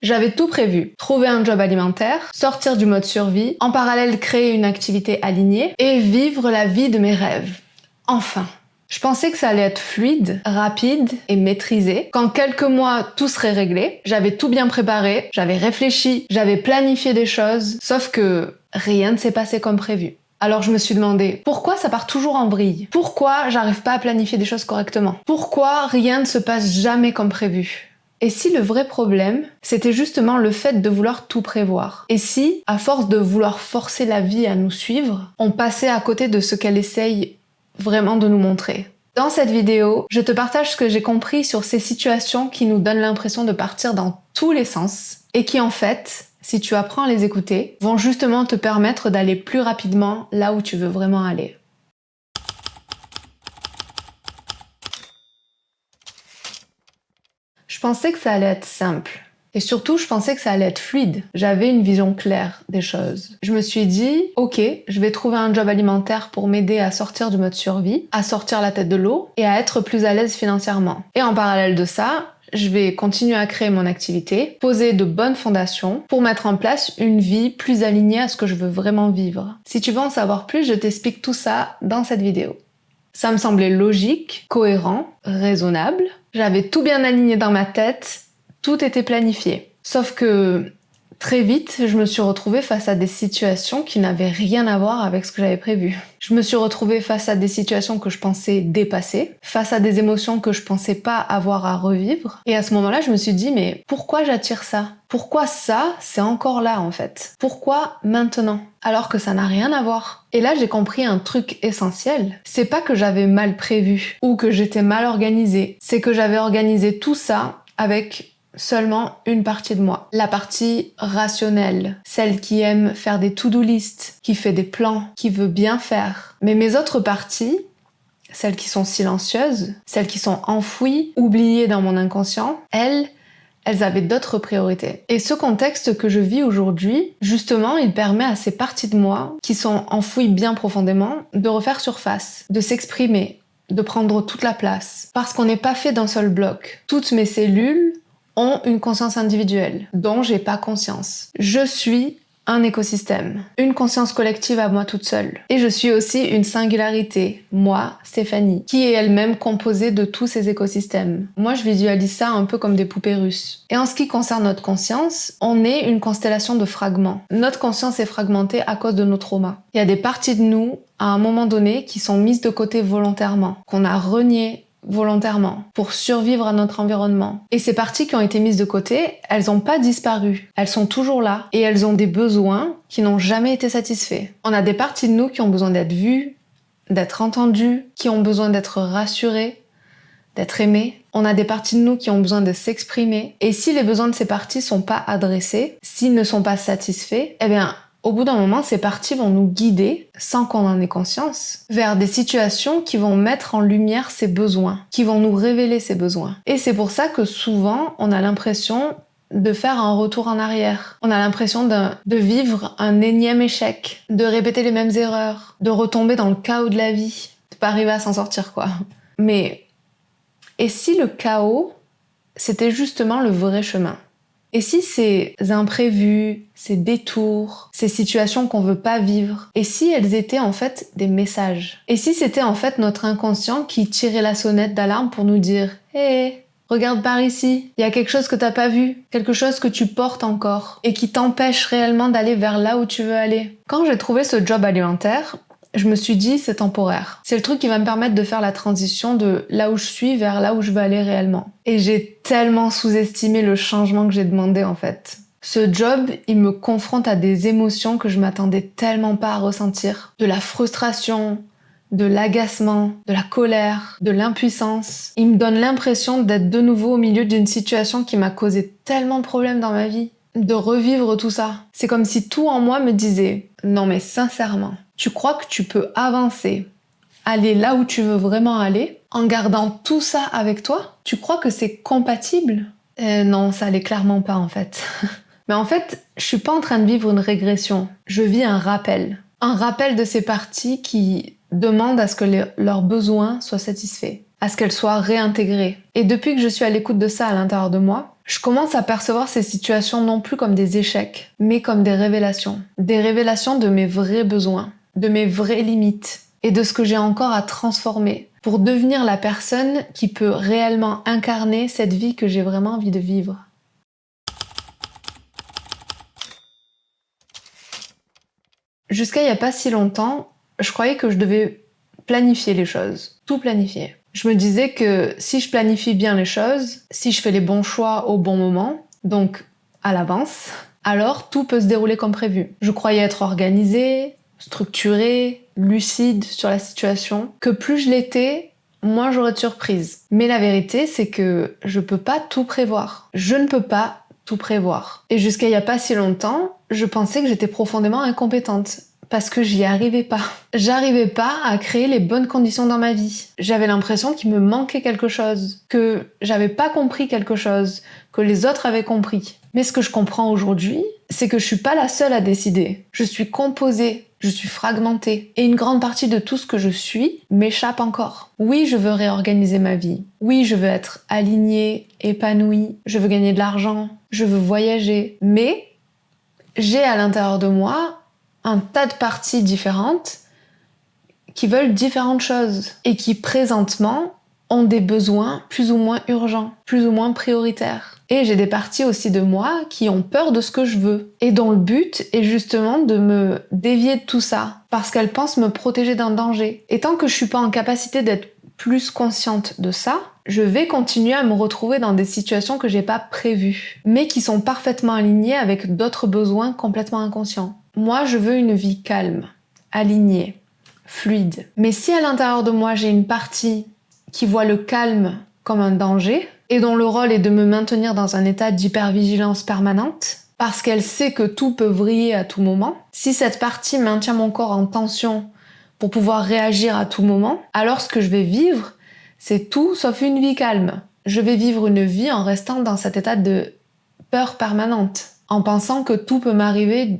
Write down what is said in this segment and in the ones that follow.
J'avais tout prévu. Trouver un job alimentaire, sortir du mode survie, en parallèle créer une activité alignée et vivre la vie de mes rêves. Enfin. Je pensais que ça allait être fluide, rapide et maîtrisé. Qu'en quelques mois, tout serait réglé. J'avais tout bien préparé, j'avais réfléchi, j'avais planifié des choses. Sauf que rien ne s'est passé comme prévu. Alors je me suis demandé, pourquoi ça part toujours en vrille? Pourquoi j'arrive pas à planifier des choses correctement? Pourquoi rien ne se passe jamais comme prévu? Et si le vrai problème, c'était justement le fait de vouloir tout prévoir? Et si, à force de vouloir forcer la vie à nous suivre, on passait à côté de ce qu'elle essaye vraiment de nous montrer? Dans cette vidéo, je te partage ce que j'ai compris sur ces situations qui nous donnent l'impression de partir dans tous les sens et qui en fait, si tu apprends à les écouter, vont justement te permettre d'aller plus rapidement là où tu veux vraiment aller. Je pensais que ça allait être simple. Et surtout, je pensais que ça allait être fluide. J'avais une vision claire des choses. Je me suis dit, ok, je vais trouver un job alimentaire pour m'aider à sortir du mode survie, à sortir la tête de l'eau et à être plus à l'aise financièrement. Et en parallèle de ça, je vais continuer à créer mon activité, poser de bonnes fondations pour mettre en place une vie plus alignée à ce que je veux vraiment vivre. Si tu veux en savoir plus, je t'explique tout ça dans cette vidéo. Ça me semblait logique, cohérent, raisonnable. J'avais tout bien aligné dans ma tête. Tout était planifié. Sauf que très vite, je me suis retrouvée face à des situations qui n'avaient rien à voir avec ce que j'avais prévu. Je me suis retrouvée face à des situations que je pensais dépasser, face à des émotions que je pensais pas avoir à revivre. Et à ce moment-là, je me suis dit, mais pourquoi j'attire ça? Pourquoi ça, c'est encore là en fait? Pourquoi maintenant? Alors que ça n'a rien à voir. Et là, j'ai compris un truc essentiel. C'est pas que j'avais mal prévu ou que j'étais mal organisée. C'est que j'avais organisé tout ça avec seulement une partie de moi. La partie rationnelle. Celle qui aime faire des to-do list, qui fait des plans, qui veut bien faire. Mais mes autres parties, celles qui sont silencieuses, celles qui sont enfouies, oubliées dans mon inconscient, elles avaient d'autres priorités. Et ce contexte que je vis aujourd'hui, justement, il permet à ces parties de moi, qui sont enfouies bien profondément, de refaire surface, de s'exprimer, de prendre toute la place. Parce qu'on n'est pas fait d'un seul bloc. Toutes mes cellules ont une conscience individuelle, dont j'ai pas conscience. Je suis un écosystème, une conscience collective à moi toute seule. Et je suis aussi une singularité, moi, Stéphanie, qui est elle-même composée de tous ces écosystèmes. Moi, je visualise ça un peu comme des poupées russes. Et en ce qui concerne notre conscience, on est une constellation de fragments. Notre conscience est fragmentée à cause de nos traumas. Il y a des parties de nous, à un moment donné, qui sont mises de côté volontairement, qu'on a reniées volontairement, pour survivre à notre environnement. Et ces parties qui ont été mises de côté, elles n'ont pas disparu. Elles sont toujours là. Et elles ont des besoins qui n'ont jamais été satisfaits. On a des parties de nous qui ont besoin d'être vues, d'être entendues, qui ont besoin d'être rassurées, d'être aimées. On a des parties de nous qui ont besoin de s'exprimer. Et si les besoins de ces parties sont pas adressés, s'ils ne sont pas satisfaits, eh bien, au bout d'un moment, ces parties vont nous guider, sans qu'on en ait conscience, vers des situations qui vont mettre en lumière ces besoins, qui vont nous révéler ces besoins. Et c'est pour ça que souvent, on a l'impression de faire un retour en arrière. On a l'impression de vivre un énième échec, de répéter les mêmes erreurs, de retomber dans le chaos de la vie, de pas arriver à s'en sortir, quoi. Mais, et si le chaos, c'était justement le vrai chemin? Et si ces imprévus, ces détours, ces situations qu'on veut pas vivre, et si elles étaient en fait des messages? Et si c'était en fait notre inconscient qui tirait la sonnette d'alarme pour nous dire « Hé, regarde par ici, il y a quelque chose que t'as pas vu, quelque chose que tu portes encore, et qui t'empêche réellement d'aller vers là où tu veux aller. » Quand j'ai trouvé ce job alimentaire, je me suis dit, c'est temporaire. C'est le truc qui va me permettre de faire la transition de là où je suis vers là où je veux aller réellement. Et j'ai tellement sous-estimé le changement que j'ai demandé en fait. Ce job, il me confronte à des émotions que je m'attendais tellement pas à ressentir. De la frustration, de l'agacement, de la colère, de l'impuissance. Il me donne l'impression d'être de nouveau au milieu d'une situation qui m'a causé tellement de problèmes dans ma vie. De revivre tout ça. C'est comme si tout en moi me disait « Non mais sincèrement, tu crois que tu peux avancer, aller là où tu veux vraiment aller, en gardant tout ça avec toi? Tu crois que c'est compatible ?» Non, ça l'est clairement pas en fait. Mais en fait, je suis pas en train de vivre une régression. Je vis un rappel. Un rappel de ces parties qui demandent à ce que leurs besoins soient satisfaits, à ce qu'elles soient réintégrées. Et depuis que je suis à l'écoute de ça à l'intérieur de moi, Je commence à percevoir ces situations non plus comme des échecs, mais comme des révélations. Des révélations de mes vrais besoins, de mes vraies limites et de ce que j'ai encore à transformer pour devenir la personne qui peut réellement incarner cette vie que j'ai vraiment envie de vivre. Jusqu'à il n'y a pas si longtemps, je croyais que je devais planifier les choses, tout planifier. Je me disais que si je planifie bien les choses, si je fais les bons choix au bon moment, donc à l'avance, alors tout peut se dérouler comme prévu. Je croyais être organisée, structurée, lucide sur la situation, que plus je l'étais, moins j'aurais de surprises. Mais la vérité, c'est que je peux pas tout prévoir. Je ne peux pas tout prévoir. Et jusqu'à il y a pas si longtemps, je pensais que j'étais profondément incompétente. Parce que j'y arrivais pas. J'arrivais pas à créer les bonnes conditions dans ma vie. J'avais l'impression qu'il me manquait quelque chose, que j'avais pas compris quelque chose, que les autres avaient compris. Mais ce que je comprends aujourd'hui, c'est que je suis pas la seule à décider. Je suis composée, je suis fragmentée. Et une grande partie de tout ce que je suis m'échappe encore. Oui, je veux réorganiser ma vie. Oui, je veux être alignée, épanouie. Je veux gagner de l'argent. Je veux voyager. Mais j'ai à l'intérieur de moi un tas de parties différentes qui veulent différentes choses et qui présentement ont des besoins plus ou moins urgents, plus ou moins prioritaires. Et j'ai des parties aussi de moi qui ont peur de ce que je veux et dont le but est justement de me dévier de tout ça parce qu'elles pensent me protéger d'un danger. Et tant que je suis pas en capacité d'être plus consciente de ça, je vais continuer à me retrouver dans des situations que j'ai pas prévues, mais qui sont parfaitement alignées avec d'autres besoins complètement inconscients. Moi, je veux une vie calme, alignée, fluide. Mais si à l'intérieur de moi, j'ai une partie qui voit le calme comme un danger et dont le rôle est de me maintenir dans un état d'hypervigilance permanente, parce qu'elle sait que tout peut vriller à tout moment, si cette partie maintient mon corps en tension pour pouvoir réagir à tout moment, alors ce que je vais vivre, c'est tout sauf une vie calme. Je vais vivre une vie en restant dans cet état de peur permanente, en pensant que tout peut m'arriver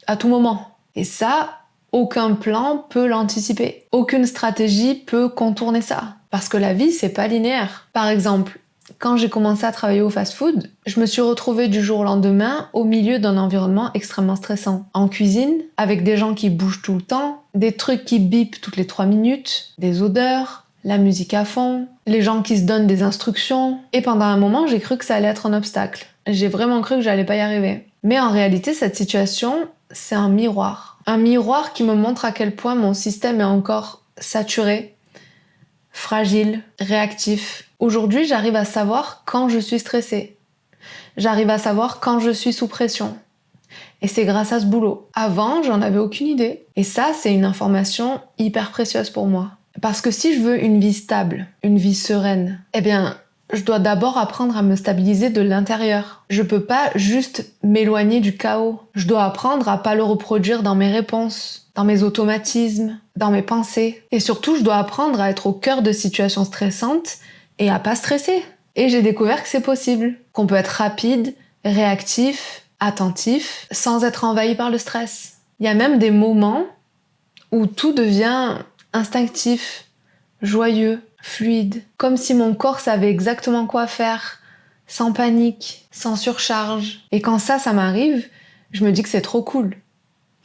à tout moment. Et ça, aucun plan peut l'anticiper. Aucune stratégie peut contourner ça. Parce que la vie, c'est pas linéaire. Par exemple, quand j'ai commencé à travailler au fast-food, je me suis retrouvée du jour au lendemain au milieu d'un environnement extrêmement stressant. En cuisine, avec des gens qui bougent tout le temps, des trucs qui bipent toutes les 3 minutes, des odeurs, la musique à fond, les gens qui se donnent des instructions. Et pendant un moment, j'ai cru que ça allait être un obstacle. J'ai vraiment cru que j'allais pas y arriver. Mais en réalité, cette situation, c'est un miroir. Un miroir qui me montre à quel point mon système est encore saturé, fragile, réactif. Aujourd'hui, j'arrive à savoir quand je suis stressée. J'arrive à savoir quand je suis sous pression. Et c'est grâce à ce boulot. Avant, j'en avais aucune idée. Et ça, c'est une information hyper précieuse pour moi. Parce que si je veux une vie stable, une vie sereine, eh bien, je dois d'abord apprendre à me stabiliser de l'intérieur. Je peux pas juste m'éloigner du chaos. Je dois apprendre à pas le reproduire dans mes réponses, dans mes automatismes, dans mes pensées. Et surtout, je dois apprendre à être au cœur de situations stressantes et à pas stresser. Et j'ai découvert que c'est possible. Qu'on peut être rapide, réactif, attentif, sans être envahi par le stress. Il y a même des moments où tout devient instinctif, joyeux, fluide, comme si mon corps savait exactement quoi faire, sans panique, sans surcharge. Et quand ça m'arrive, je me dis que c'est trop cool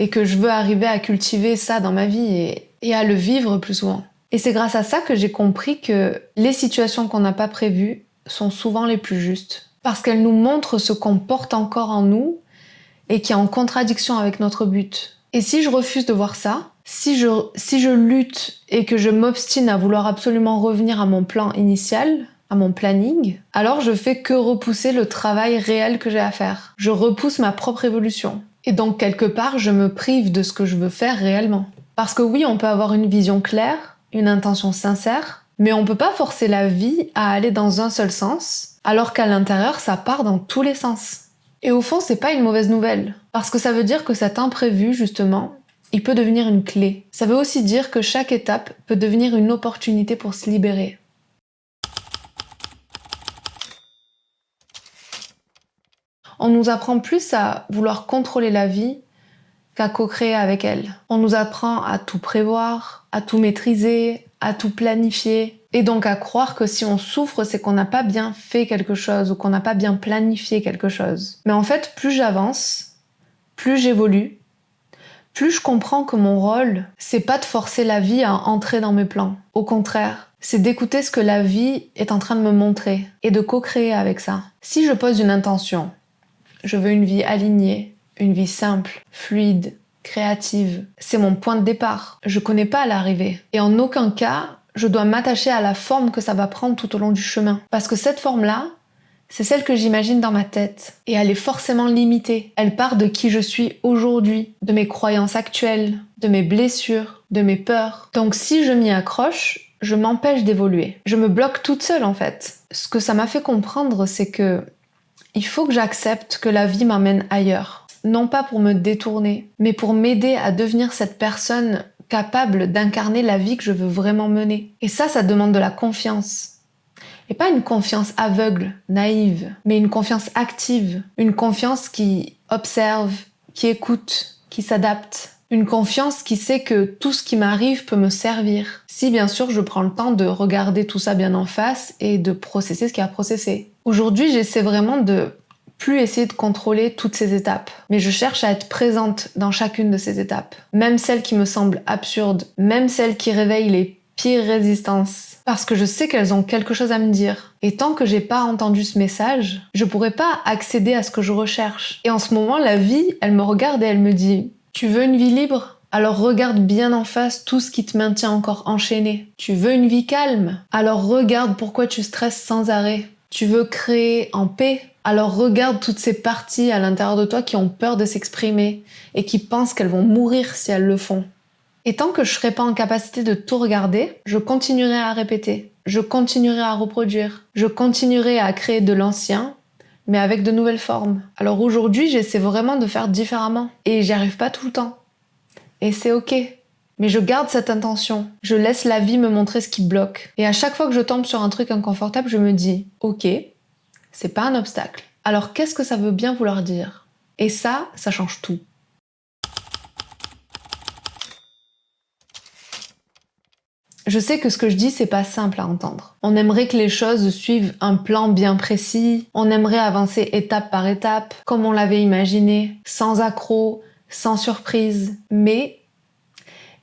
et que je veux arriver à cultiver ça dans ma vie et à le vivre plus souvent. Et c'est grâce à ça que j'ai compris que les situations qu'on n'a pas prévues sont souvent les plus justes. Parce qu'elles nous montrent ce qu'on porte encore en nous et qui est en contradiction avec notre but. Et si je refuse de voir ça, si je lutte et que je m'obstine à vouloir absolument revenir à mon plan initial, à mon planning, alors je fais que repousser le travail réel que j'ai à faire. Je repousse ma propre évolution. Et donc quelque part, je me prive de ce que je veux faire réellement. Parce que oui, on peut avoir une vision claire, une intention sincère, mais on peut pas forcer la vie à aller dans un seul sens, alors qu'à l'intérieur, ça part dans tous les sens. Et au fond, c'est pas une mauvaise nouvelle, parce que ça veut dire que cet imprévu, justement, il peut devenir une clé. Ça veut aussi dire que chaque étape peut devenir une opportunité pour se libérer. On nous apprend plus à vouloir contrôler la vie qu'à co-créer avec elle. On nous apprend à tout prévoir, à tout maîtriser, à tout planifier, et donc à croire que si on souffre, c'est qu'on n'a pas bien fait quelque chose ou qu'on n'a pas bien planifié quelque chose. Mais en fait, plus j'avance, plus j'évolue, plus je comprends que mon rôle, c'est pas de forcer la vie à entrer dans mes plans. Au contraire, c'est d'écouter ce que la vie est en train de me montrer et de co-créer avec ça. Si je pose une intention, je veux une vie alignée, une vie simple, fluide, créative. C'est mon point de départ. Je connais pas l'arrivée. Et en aucun cas, je dois m'attacher à la forme que ça va prendre tout au long du chemin. Parce que cette forme-là, c'est celle que j'imagine dans ma tête. Et elle est forcément limitée. Elle part de qui je suis aujourd'hui, de mes croyances actuelles, de mes blessures, de mes peurs. Donc si je m'y accroche, je m'empêche d'évoluer. Je me bloque toute seule en fait. Ce que ça m'a fait comprendre, c'est que il faut que j'accepte que la vie m'emmène ailleurs. Non pas pour me détourner, mais pour m'aider à devenir cette personne capable d'incarner la vie que je veux vraiment mener. Et ça demande de la confiance. Et pas une confiance aveugle, naïve, mais une confiance active. Une confiance qui observe, qui écoute, qui s'adapte. Une confiance qui sait que tout ce qui m'arrive peut me servir. Si bien sûr je prends le temps de regarder tout ça bien en face et de processer ce qu'il y a à processer. Aujourd'hui, j'essaie vraiment de plus essayer de contrôler toutes ces étapes. Mais je cherche à être présente dans chacune de ces étapes. Même celles qui me semblent absurdes, même celles qui réveillent les pires résistances. Parce que je sais qu'elles ont quelque chose à me dire. Et tant que j'ai pas entendu ce message, je pourrais pas accéder à ce que je recherche. Et en ce moment, la vie, elle me regarde et elle me dit « Tu veux une vie libre ? Alors regarde bien en face tout ce qui te maintient encore enchaîné. Tu veux une vie calme ? Alors regarde pourquoi tu stresses sans arrêt. Tu veux créer en paix ? Alors regarde toutes ces parties à l'intérieur de toi qui ont peur de s'exprimer et qui pensent qu'elles vont mourir si elles le font. Et tant que je serai pas en capacité de tout regarder, je continuerai à répéter, je continuerai à reproduire, je continuerai à créer de l'ancien, mais avec de nouvelles formes. Alors aujourd'hui, j'essaie vraiment de faire différemment et j'y arrive pas tout le temps. Et c'est ok. Mais je garde cette intention. Je laisse la vie me montrer ce qui bloque. Et à chaque fois que je tombe sur un truc inconfortable, je me dis « Ok, c'est pas un obstacle. Alors qu'est-ce que ça veut bien vouloir dire ?» Et ça change tout. Je sais que ce que je dis, c'est pas simple à entendre. On aimerait que les choses suivent un plan bien précis, on aimerait avancer étape par étape, comme on l'avait imaginé, sans accroc, sans surprise. Mais,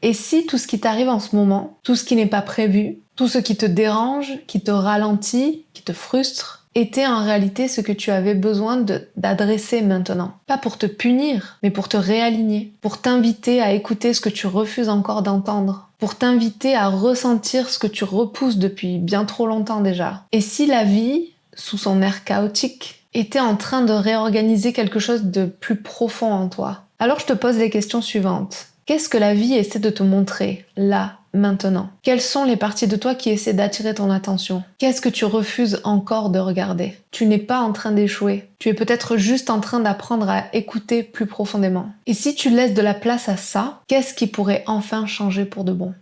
et si tout ce qui t'arrive en ce moment, tout ce qui n'est pas prévu, tout ce qui te dérange, qui te ralentit, qui te frustre, était en réalité ce que tu avais besoin d'adresser maintenant. Pas pour te punir, mais pour te réaligner, pour t'inviter à écouter ce que tu refuses encore d'entendre, pour t'inviter à ressentir ce que tu repousses depuis bien trop longtemps déjà. Et si la vie, sous son air chaotique, était en train de réorganiser quelque chose de plus profond en toi? Alors je te pose les questions suivantes. Qu'est-ce que la vie essaie de te montrer, là, maintenant? Quelles sont les parties de toi qui essaient d'attirer ton attention? Qu'est-ce que tu refuses encore de regarder? Tu n'es pas en train d'échouer. Tu es peut-être juste en train d'apprendre à écouter plus profondément. Et si tu laisses de la place à ça, qu'est-ce qui pourrait enfin changer pour de bon?